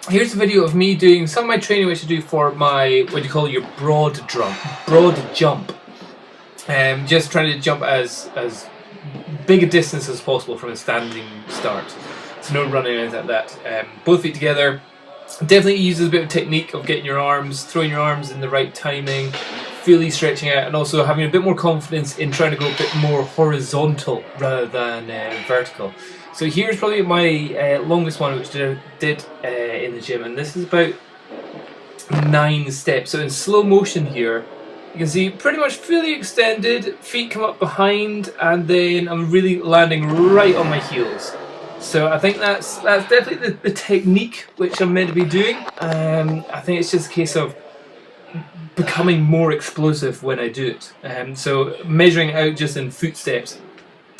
here's a video of me doing some of my training which I do for my, what do you call it, your broad jump. Just trying to jump as big a distance as possible from a standing start. So no running or anything like that. Both feet together. Definitely uses a bit of technique of getting your arms, throwing your arms in the right timing, fully stretching out, and also having a bit more confidence in trying to go a bit more horizontal rather than vertical. So here's probably my longest one, which I did in the gym, and this is about 9 steps. So in slow motion here, you can see pretty much fully extended, feet come up behind, and then I'm really landing right on my heels. So I think that's definitely the technique which I'm meant to be doing. I think it's just a case of becoming more explosive when I do it. So measuring out just in footsteps,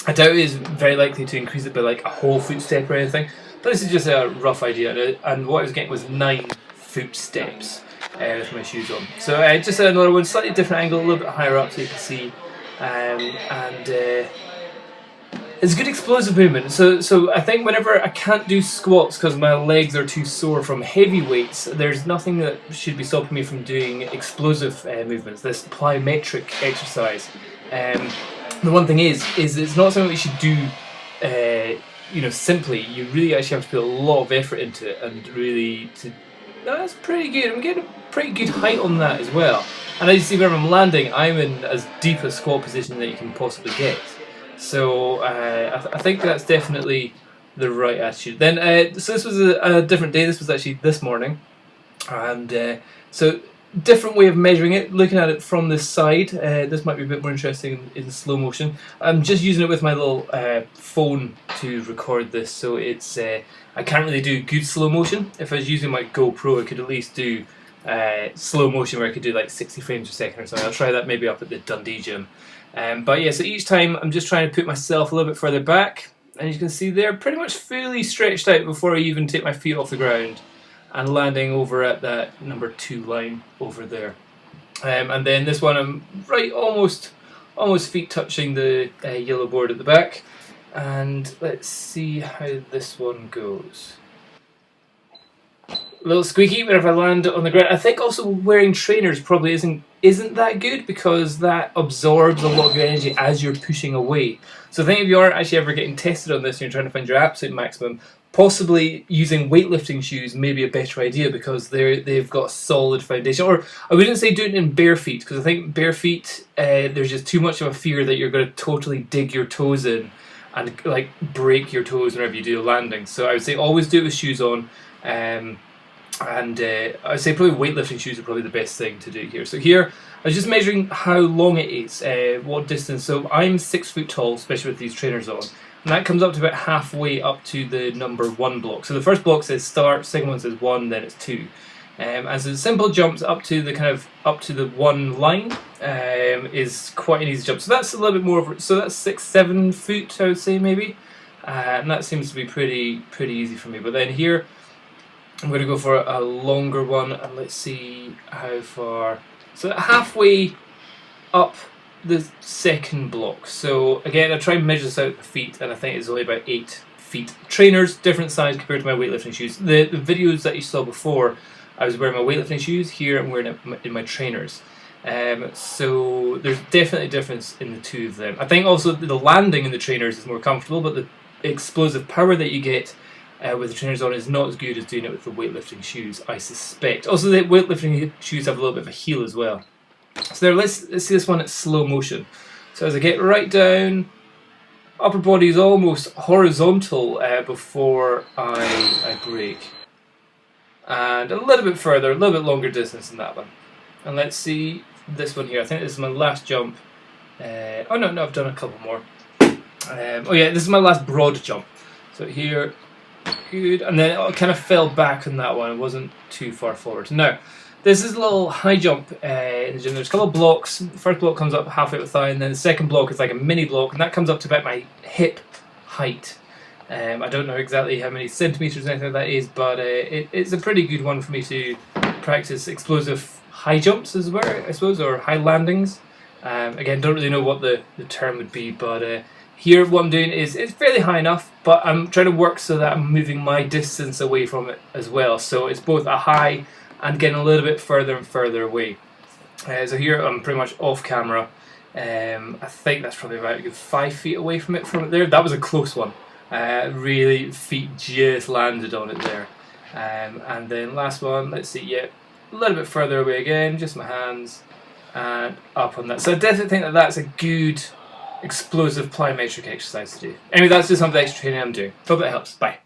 I doubt it is very likely to increase it by like a whole footstep or anything. But this is just a rough idea, and what I was getting was 9 footsteps with my shoes on. So just another one, slightly different angle, a little bit higher up so you can see, it's a good explosive movement. So I think whenever I can't do squats because my legs are too sore from heavy weights, there's nothing that should be stopping me from doing explosive movements, this plyometric exercise. The one thing is it's not something we should do simply. You really actually have to put a lot of effort into it, and really that's pretty good. I'm getting a pretty good height on that as well. And as you see where I'm landing, I'm in as deep a squat position that you can possibly get. So I think that's definitely the right attitude. Then, so this was a different day. This was actually this morning, and so different way of measuring it. Looking at it from this side, this might be a bit more interesting in slow motion. I'm just using it with my little phone to record this, so it's I can't really do good slow motion. If I was using my GoPro, I could at least do slow motion where I could do like 60 frames per second or something. I'll try that maybe up at the Dundee gym. But yeah, so each time I'm just trying to put myself a little bit further back, and you can see they're pretty much fully stretched out before I even take my feet off the ground, and landing over at that number 2 line over there. And then this one I'm right almost feet touching the yellow board at the back, and let's see how this one goes. A little squeaky whenever I land on the ground. I think also wearing trainers probably isn't that good, because that absorbs a lot of your energy as you're pushing away. So I think if you aren't actually ever getting tested on this and you're trying to find your absolute maximum, possibly using weightlifting shoes may be a better idea, because they've got a solid foundation. Or I wouldn't say do it in bare feet, because I think bare feet there's just too much of a fear that you're going to totally dig your toes in and like break your toes whenever you do a landing. So I would say always do it with shoes on. I'd say probably weightlifting shoes are probably the best thing to do here. So here, I was just measuring how long it is, what distance. So I'm 6 foot tall, especially with these trainers on. And that comes up to about halfway up to the number 1 block. So the first block says start, second one says 1, then it's 2. And so the simple jumps up to the 1 line is quite an easy jump. So that's a little bit more so that's 6-7 foot, I would say maybe. And that seems to be pretty easy for me. But then here, I'm going to go for a longer one, and let's see how far. So halfway up the second block. So again, I try and measure this out with the feet, and I think it's only about 8 feet. Trainers, different size compared to my weightlifting shoes. The videos that you saw before, I was wearing my weightlifting shoes. Here I'm wearing it in my trainers. So there's definitely a difference in the two of them. I think also the landing in the trainers is more comfortable, but the explosive power that you get with the trainers on is not as good as doing it with the weightlifting shoes, I suspect. Also, the weightlifting shoes have a little bit of a heel as well. So there, let's see this one at slow motion. So as I get right down, upper body is almost horizontal before I break. And a little bit further, a little bit longer distance than that one. And let's see this one here. I think this is my last jump. Oh no, I've done a couple more. Oh yeah, this is my last broad jump. So here, good, and then I kind of fell back on that one. It wasn't too far forward. Now, this is a little high jump in the gym. There's a couple of blocks. The first block comes up halfway up the thigh, and then the second block is like a mini block, and that comes up to about my hip height. I don't know exactly how many centimeters or anything like that is, but it's a pretty good one for me to practice explosive high jumps as well, I suppose, or high landings. Again, don't really know what the term would be, but Here what I'm doing is, it's fairly high enough, but I'm trying to work so that I'm moving my distance away from it as well. So it's both a high and getting a little bit further and further away. So here I'm pretty much off camera. I think that's probably about a good 5 feet away from it there. That was a close one. Really, feet just landed on it there. And then last one, let's see, yeah, a little bit further away again, just my hands, and up on that. So I definitely think that that's a good explosive plyometric exercise to do. Anyway, that's just some of the extra training I'm doing. Hope that helps. Bye.